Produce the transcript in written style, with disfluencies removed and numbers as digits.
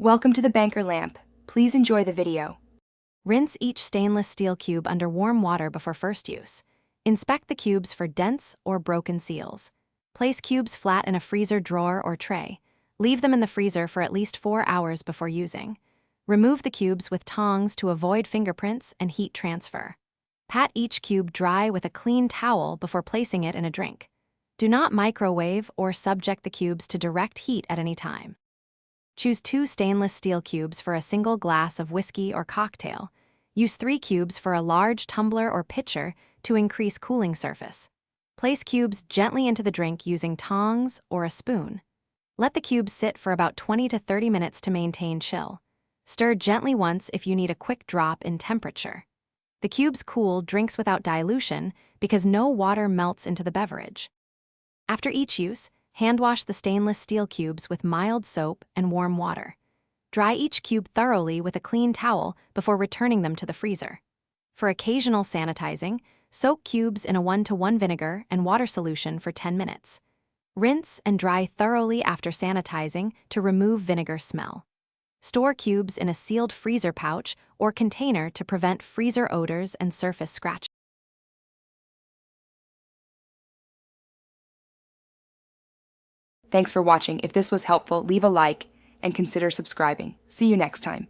Welcome to the Banker Lamp. Please enjoy the video. Rinse each stainless steel cube under warm water before first use. Inspect the cubes for dents or broken seals. Place cubes flat in a freezer drawer or tray. Leave them in the freezer for at least 4 hours before using. Remove the cubes with tongs to avoid fingerprints and heat transfer. Pat each cube dry with a clean towel before placing it in a drink. Do not microwave or subject the cubes to direct heat at any time. Choose 2 stainless steel cubes for a single glass of whiskey or cocktail. Use 3 cubes for a large tumbler or pitcher to increase cooling surface. Place cubes gently into the drink using tongs or a spoon. Let the cubes sit for about 20 to 30 minutes to maintain chill. Stir gently once if you need a quick drop in temperature. The cubes cool drinks without dilution because no water melts into the beverage. After each use, hand wash the stainless steel cubes with mild soap and warm water. Dry each cube thoroughly with a clean towel before returning them to the freezer. For occasional sanitizing, soak cubes in a 1-to-1 vinegar and water solution for 10 minutes. Rinse and dry thoroughly after sanitizing to remove vinegar smell. Store cubes in a sealed freezer pouch or container to prevent freezer odors and surface scratches. Thanks for watching. If this was helpful, leave a like and consider subscribing. See you next time.